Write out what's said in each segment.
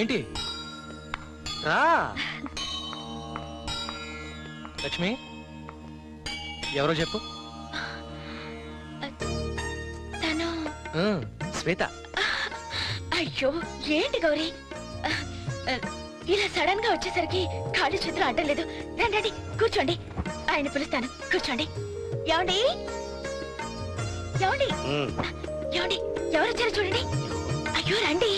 ఏంటి రా లక్ష్మి, ఎవరో చెప్పు. తను శ్వేత. అయ్యో ఏంటి గౌరీ, ఇలా సడన్ గా వచ్చేసరికి కాళ్ళు చేతులు అడ్డం లేదు. రండి కూర్చోండి, ఆయన పిలుస్తాను. కూర్చోండి. ఏమండి ఏమండి ఏమండి, ఎవరు వచ్చారో చూడండి. అయ్యో రండి.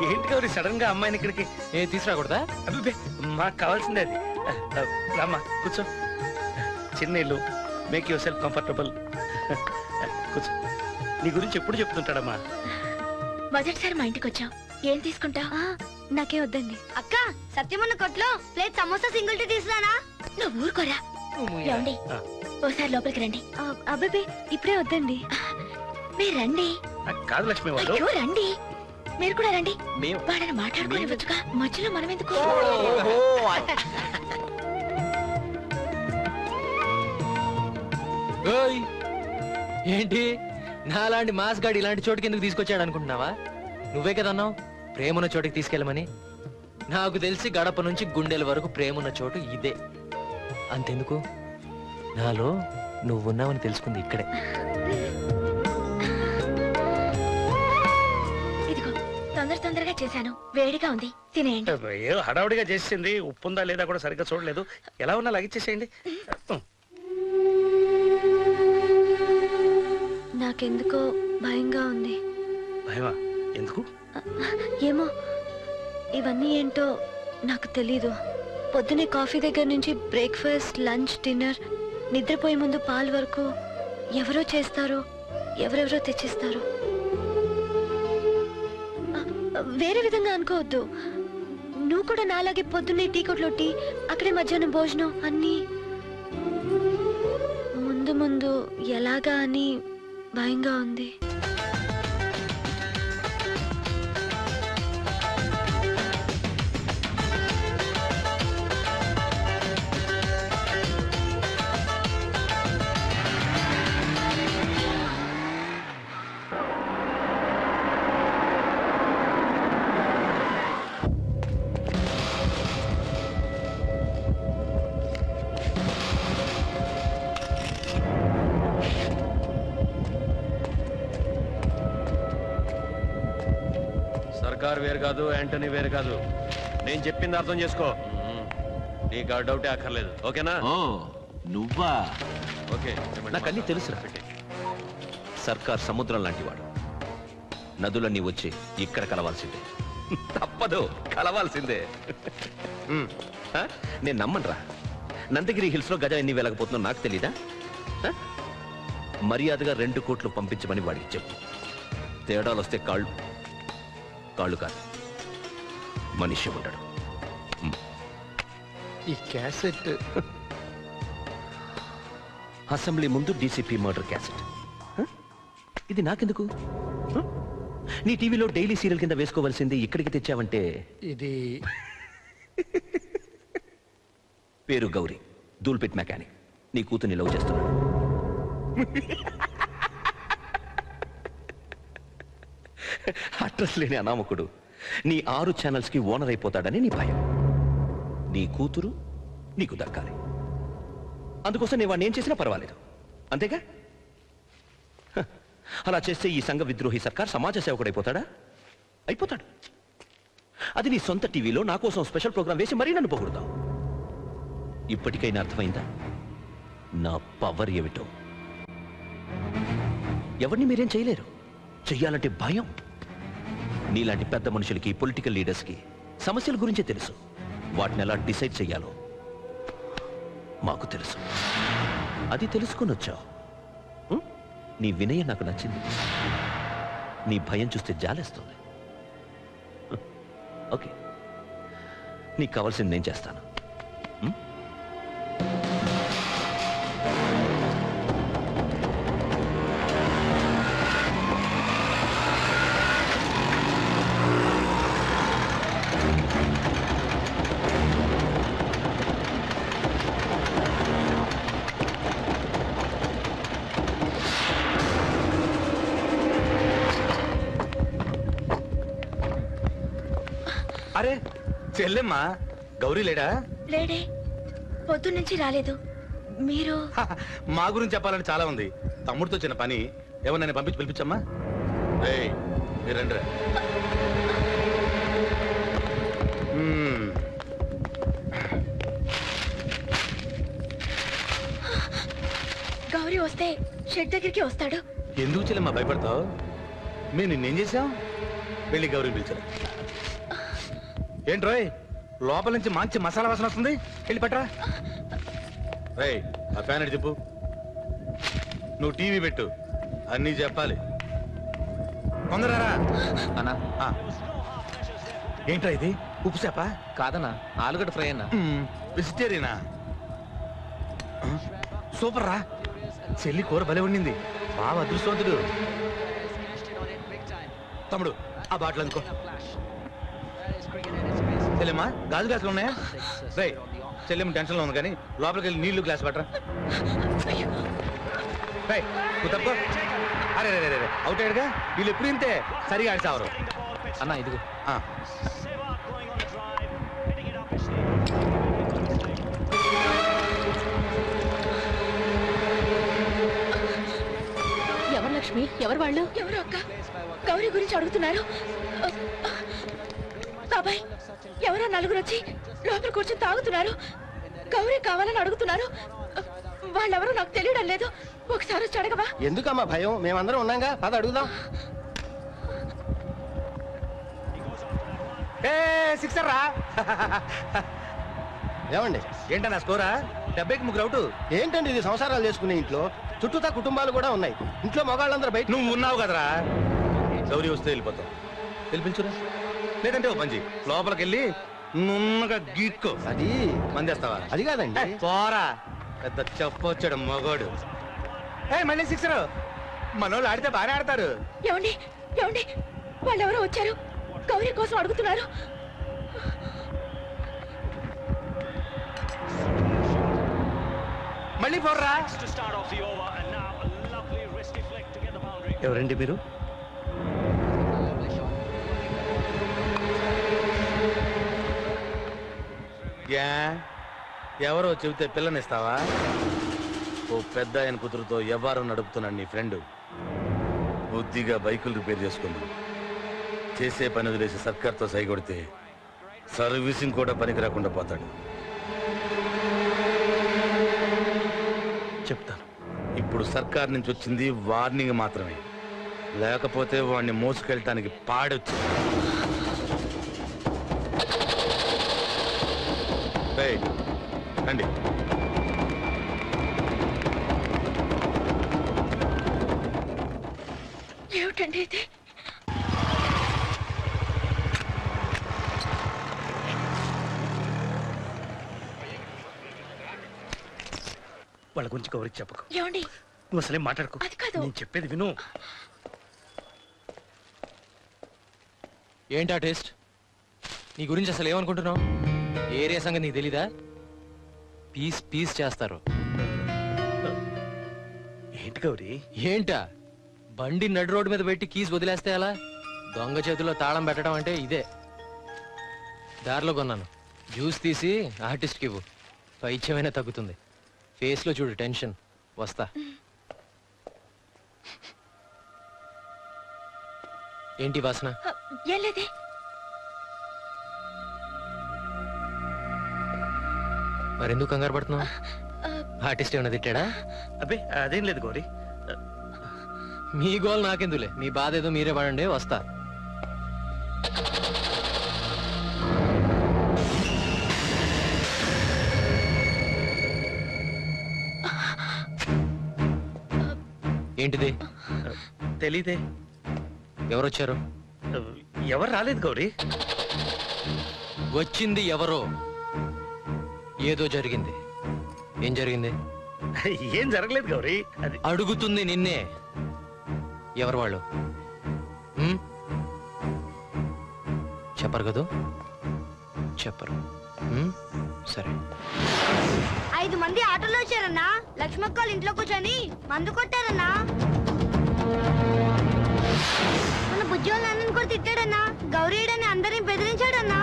ఏంటి గౌరీ సడన్ గా అమ్మాయిని ఇక్కడికి తీసుకురాకూడదా? అబ్బే మాకు కావాల్సిందే అది. రామ్మా కూర్చో. చిన్న ఇల్లు, మేక్ యువర్ సెల్ఫ్ కంఫర్టబుల్. కూర్చో. నీ గురించి ఎప్పుడు చెప్తుంటాడమ్మా. మొదటిసారి మా ఇంటికి వచ్చావు, ఏం తీసుకుంటా? నాకే వద్దండి. అక్క, సత్యమన్న కొట్లో ప్లేట్ సమోసా సింగిల్ టీ తీసుకురానా? నువ్వు ఊరుకోరా. ఏమండి ఓసారి లోపలికి రండి. అబ్బాయి ఇప్పుడే వద్దండి. మీరు రండి. కాదు లక్ష్మి వాళ్ళు. అయ్యో రండి, మీరు కూడా రండి. వాడని మాట్లాడుకోనివ్వచ్చుగా, మధ్యలో మనం ఎందుకు? ఏంటి నాలాంటి మాస్ గాడి ఇలాంటి చోటుకి ఎందుకు తీసుకొచ్చాడు అనుకుంటున్నావా? నువ్వే కదన్నావు ప్రేమున్న చోటుకి తీసుకెళ్ళమని. నాకు తెలిసి గడప నుంచి గుండెల వరకు ప్రేమున్న చోటు ఇదే. అంతెందుకు, నాలో నువ్వున్నావని తెలుసుకుంది ఇక్కడే. ఇదిగో తొందరగా చేశాను, వేడిగా ఉంది, తినేయండి. ఏదో హడావుడిగా చేసింది, ఉప్పుందా లేదా కూడా సరిగ్గా చూడలేదు. ఎలా ఉన్నా లాగిచ్చేసేయండి. నాకెందుకో భయంగా ఉంది. భయమా? ఎందుకు? ఏమో, ఇవన్నీ ఏంటో నాకు తెలీదు. పొద్దునే కాఫీ దగ్గర నుంచి బ్రేక్ఫాస్ట్, లంచ్, డిన్నర్, నిద్రపోయే ముందు పాల్ వరకు ఎవరో చేస్తారో, ఎవరెవరో తెచ్చిస్తారు. వేరే విధంగా అనుకోవద్దు. నువ్వు కూడా నాలాగే పొద్దున్నే టీ కొట్లో టీ, అక్కడే మధ్యాహ్నం భోజనం, అన్నీ ముందు ముందు ఎలాగా అని భయంగా ఉంది. సర్కార్ వేరు కాదు, యాంటనీ వేరు కాదు. నేను చెప్పింది అర్థం చేసుకో. నీకు ఆ డౌటే అక్కర్లేదు, ఓకేనా? నువ్వా? ఓకే. నాకు అన్నీ తెలుసురా. సర్కార్ సముద్రం లాంటి వాడు. నదులన్నీ వచ్చి ఇక్కడ కలవాల్సిందే. తప్పదు, కలవాల్సిందే. నేను నమ్మనురా. నందగిరి హిల్స్ లో గజ ఎన్ని వెళ్ళకపోతున్నా నాకు తెలీదా? మర్యాదగా 2 కోట్లు పంపించమని వాడికి చెప్పు. తేడాలు వస్తే కాళ్ళు కాదు, మనిషి ఉంటాడు. ఈ క్యాసెట్ అసెంబ్లీ ముందు డీసీపీ మర్డర్ క్యాసెట్. ఇది నాకెందుకు? నీ టీవీలో డైలీ సీరియల్ కింద వేసుకోవాల్సింది ఇక్కడికి తెచ్చావంటే ఇది పేరు గౌరీ, దూల్పిట్ మెకానిక్. నీ కూతుర్ని లవ్ చేస్తున్నాడు. అడ్రస్ లేని అనామకుడు నీ 6 ఛానల్స్ కి ఓనర్ అయిపోతాడని నీ భయం. నీ కూతురు నీకు దక్కాలి. అందుకోసం నేను వాడిని ఏం చేసినా పర్వాలేదు, అంతేగా? అలా చేస్తే ఈ సంఘ విద్రోహి సర్కార్ సమాజ సేవకుడైపోతాడా? అయిపోతాడు. అది నీ సొంత టీవీలో నా కోసం స్పెషల్ ప్రోగ్రాం వేసి మరీ నన్ను పొగుడుతావు. ఇప్పటికైనా అర్థమైందా నా పవర్ ఏమిటో? ఎవరిని మీరేం చేయలేరు. చెయ్యాలంటే భయం. నీలాంటి పెద్ద మనుషులకి, పొలిటికల్ లీడర్స్కి సమస్యల గురించే తెలుసు. వాటిని ఎలా డిసైడ్ చెయ్యాలో మాకు తెలుసు. అది తెలుసుకొని వచ్చావు. నీ వినయం నాకు నచ్చింది. నీ భయం చూస్తే జాలేస్తుంది. ఓకే, నీకు కావాల్సింది నేను చేస్తాను. చెల్లెమ్మా గౌరీ లేడా? లేడే, పొద్దున్నుంచి రాలేదు. మీరు మా గురించి చెప్పాలని చాలా ఉంది. తమ్ముడితో చిన్న పని, ఏమన్నా నేను పంపించి పిలిపించమ్మా. మీరు రండిరా. గౌరీ వస్తే షెడ్ దగ్గరికి వస్తాడు. ఎందుకు చెల్లెమ్మా భయపడతావు? మేము నిన్నేం చేశాం? వెళ్ళి గౌరీ పిలిచారు. ఏంట్రోయ్, లోపల నుంచి మంచి మసాలా వాసన వస్తుంది, వెళ్ళి పట్టరా. రేయ్, ఆ ఫ్యాన్ అడి చెప్పు. నువ్వు టీవీ పెట్టు, అన్నీ చెప్పాలి. తొందరరా అన్నా. ఏంట్రా ఇది? ఉప్పు చేప కాదన్నా, ఆలుగడ్డ ఫ్రై అన్నా. వెజిటేరియనా? సూపర్ రా. చెల్లి కూర భలే ఉండింది. బాగా అదృష్టవంతుడు. తమ్ముడు ఆ బాటిల్ అనుకో. చెల్లెమ్మా గాజు గ్లాసులు ఉన్నాయా? రేయ్, చెల్లెమ్మ టెన్షన్ లో ఉంది కానీ లోపలికి వెళ్ళి నీళ్లు గ్లాస్ పట్టరా. రేయ్, నువ్వు తప్పుకో. అరే రే రే అవుట్ అయ్యాడుగా. వీళ్ళు ఎప్పుడు ఇంతే, సరిగా ఆడిసావరు. అన్నా ఇదిగో. ఎవరు లక్ష్మి? ఎవరు వాళ్ళు? ఎవరు అక్క? గౌరీ గురించి అడుగుతున్నారు. బాబాయ్, ఎవరో నలుగురు వచ్చి లోపల కూర్చొని తాగుతున్నారు. గౌరీ కావాలని అడుగుతున్నారు. వాళ్ళెవరో నాకు తెలియడం లేదు. ఒకసారి వచ్చి అడగవా? ఎందుకమ్మా భయం? మేమందరం ఉన్నాగా, పద అడుగుదాం. సిక్సర్ రా. ఏమండి, ఏంటన్నా స్కోరా? 70కి 3 అవుట్. ఏంటండి ఇది? సంసారాలు చేసుకునే ఇంట్లో చుట్టూతా కుటుంబాలు కూడా ఉన్నాయి. ఇంట్లో మగాళ్ళందరూ బయట. నువ్వు ఉన్నావు కదరా. గౌరీ వస్తే వెళ్ళిపోతావు. పిలిపించురా. లేదంటే ఓ పంచి లోపలికి వెళ్ళి నున్నగా గీక్కో. అది మందేస్తావా? అది కాదండి. పోరా, పెద్ద చెప్పొచ్చాడు మగోడు. మళ్ళీ సిక్సర్. మనోళ్ళు ఆడితే బాగానే ఆడతారు. ఏమండి ఏమండి, వాళ్ళెవరో వచ్చారు, గౌరీ కోసం అడుగుతున్నారు. మళ్ళీ పోర్రా. ఎవరండి మీరు? ఎవరో చెబితే పిల్లనిస్తావా? ఓ పెద్ద ఆయన కూతురుతో ఎవరు నడుపుతున్నాడు నీ ఫ్రెండ్. బుద్ధిగా బైకులు రిపేర్ చేసుకుంది. చేసే పని వదిలేసి సర్కార్తో సైగొడితే సర్వీసింగ్ కూడా పనికి రాకుండా పోతాడు. చెప్తాను. ఇప్పుడు సర్కార్ నుంచి వచ్చింది వార్నింగ్ మాత్రమే, లేకపోతే వాడిని మోసుకెళ్ళటానికి పాడొచ్చు. రండి. ఏమిటండి ఇది? వాళ్ళ గురించి గౌరికి చెప్పకు. ఏమండి, నువ్వు అసలేం మాట్లాడుకో. అది కాదు. నేను చెప్పేది విను. ఏంటా టేస్ట్? నీ గురించి అసలు ఏమనుకుంటున్నావు? ఏరియా సంగతి నీకు తెలీదా? పీస్ పీస్ చేస్తారు. ఏంటి గౌరీ? ఏంటా? బండి నడు రోడ్డు మీద పెట్టి కీస్ వదిలేస్తే అలా? దొంగ చేతుల్లో తాళం పెట్టడం అంటే ఇదే. దారిలో కొన్నాను. జ్యూస్ తీసి ఆర్టిస్ట్కి ఇవ్వు, పైచ్యమైనా తగ్గుతుంది. ఫేస్లో చూడు టెన్షన్. వస్తా. ఏంటి వాసన? ఏం లేదే. మరెందుకు కంగారు పడుతున్నావు? ఆర్టిస్ట్ ఏమైనా తిట్టాడా? అబ్బే అదేం లేదు గౌరీ. మీ గోల్ నాకెందులే, మీ బాధ ఏదో మీరే పడండి. వస్తా. ఏంటిది? తెలీదే. ఎవరొచ్చారు? ఎవరు రాలేదు గౌరీ. వచ్చింది ఎవరో. ఏదో జరిగింది. ఏం జరిగింది? ఏం జరగలేదు గౌరీ. అది అడుగుతుంది నిన్నే. ఎవరు వాళ్ళు? చెప్పరు కదూ? చెప్పరు. సరే. 5 మంది ఆటోలో వచ్చారన్నా. లక్ష్మక్కలు ఇంట్లో కూర్చొని మందు కొట్టారన్నా. మన బుజ్జోళ్ళ అన్నని కూడా తిట్టాడన్నా. గౌరీడని అందరిని బెదిరించాడన్నా.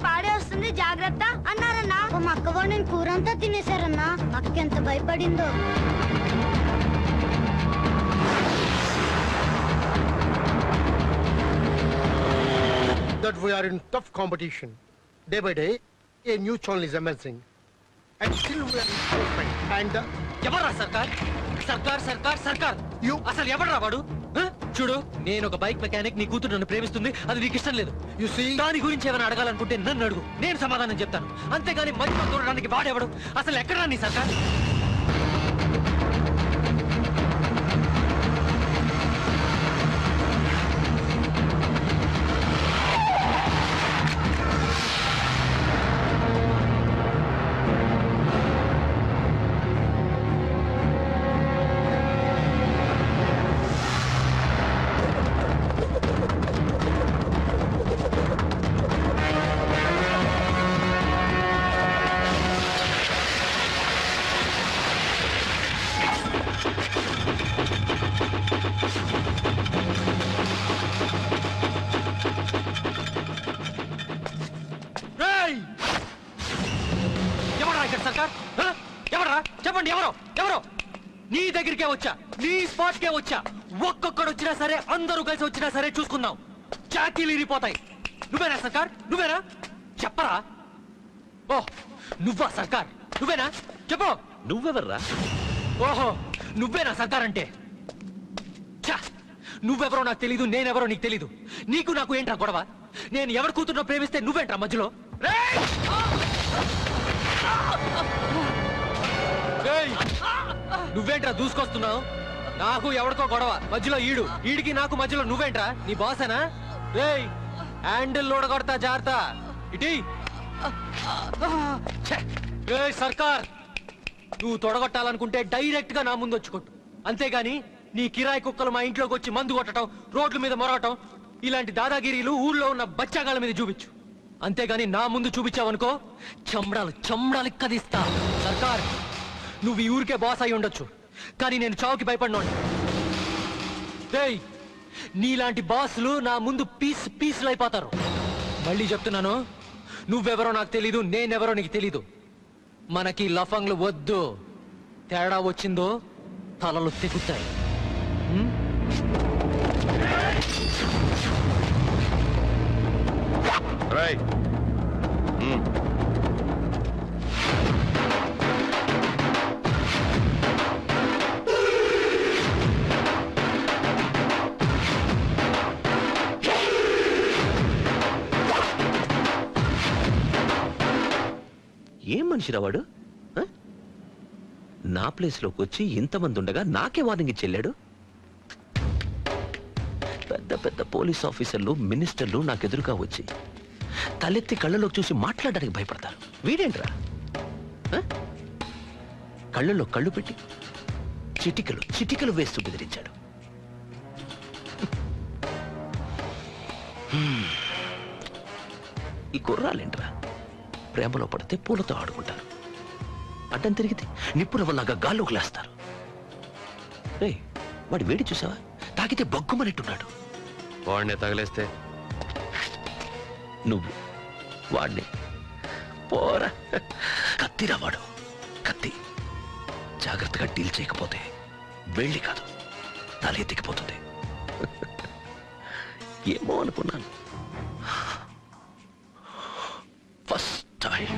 పాడే వస్తుంది జాగ్రత్త అన్నారన్నా. మా అక్క వాళ్ళు నేను కూరంతా తినేశారన్నా. అక్క ఎంత భయపడిందో. That we are in tough competition. Day by day, a new channel is emerging. And still we are in close fight. And ఎవర్రా సర్కార్ సర్కార్ సర్కార్ సర్కార్ You. అసలు ఎవర్రా వాడు చూడు, నేను ఒక బైక్ మెకానిక్, నీ కూతురు నన్ను ప్రేమిస్తుంది, అది నీకు ఇష్టం లేదు. you see, దాని గురించి ఏమైనా అడగాలనుకుంటే నన్ను అడుగు, నేను సమాధానం చెప్తాను. అంతేగాని మధ్యలో చూడడానికి వాడేవాడు. అసలు ఎక్కడా నీ సర్కార్? ఎవరా చెప్పండి, ఎవరో ఎవరో నీ దగ్గరికే వచ్చా, నీ స్పాట్ కే వచ్చా. ఒక్కొక్కడు వచ్చినా సరే, అందరూ కలిసి వచ్చినా సరే చూసుకుందాం. చాకీలు ఇరిపోతాయి. నువ్వేనా సర్కార్? నువ్వేనా? చెప్పరా. ఓ నువ్వా సర్కార్? నువ్వేనా? చెప్పు. నువ్వెవర్రా? ఓహో నువ్వేనా సర్కార్ అంటే? ఛా, నువ్వెవరో నాకు తెలీదు, నేనెవరో నీకు తెలీదు. నీకు నాకు ఏంట్రా గొడవ? నేను ఎవరి కూతురునో ప్రేమిస్తే నువ్వేంట్రా మధ్యలో? నువ్వేంట్రా దూసుకొస్తున్నావు? నాకు ఎవరికో గొడవ, మధ్యలో ఈడికి నాకు మధ్యలో నువ్వేంట్రా? నీ బాసేనా? రేయ్ హ్యాండిల్ లోడ కొడతా, జాగ్రత్త. ఇటీ సర్కార్, నువ్వు తొడగొట్టాలనుకుంటే డైరెక్ట్ గా నా ముందు వచ్చి కొట్టు. అంతేగాని నీ కిరాయి కుక్కలు మా ఇంట్లోకి వచ్చి మందు కొట్టడం, రోడ్ల మీద మొరవటం, ఇలాంటి దాదాగిరీలు ఊళ్ళో ఉన్న బచ్చాగాళ్ళ మీద చూపించు. అంతేగాని నా ముందు చూపించావనుకో చమ్రాలు కదిస్తా. సర్కార్, నువ్వు ఈ ఊరికే బాస్ అయి ఉండొచ్చు, కానీ నేను చావుకి భయపడినోండి. నీలాంటి బాసులు నా ముందు పీసులు అయిపోతారు. మళ్ళీ చెప్తున్నాను, నువ్వెవరో నాకు తెలీదు, నేనెవరో నీకు తెలీదు. మనకి లఫంగ్లు వద్దు. తేడా వచ్చిందో తలలు తెగుతాయి. ఏం మనిషిరా వాడు? నా ప్లేస్ లోకి వచ్చి ఇంతమంది ఉండగా నాకే వార్నింగ్ ఇచ్చెళ్ళాడు. పెద్ద పెద్ద పోలీస్ ఆఫీసర్లు, మినిస్టర్లు నాకెదురుగా వచ్చి తలెత్తి కళ్ళలోకి చూసి మాట్లాడడానికి భయపడతారు. వీడేంట్రా కళ్ళల్లో కళ్ళు పెట్టి చిటికలు వేస్తూ బెదిరించాడు. ఈ కుర్రాలేంట్రా ప్రేమలో పడితే పూలతో ఆడుకుంటారు, అడ్డం తిరిగితే నిప్పుల వల్లగా గాల్లోకి లేస్తారు. రే వాడి వేడి చూసావా? తాగితే బగ్గుమనట్టున్నాడు. వాడిని తగిలేస్తే నువ్వు వాడిని పోరా. కత్తిరా వాడు, కత్తి. జాగ్రత్తగా డీల్ చేయకపోతే వెళ్ళి కాదు తలే దిగిపోతుంది. ఏమో అనుకున్నాను ఫస్ట్ టైం.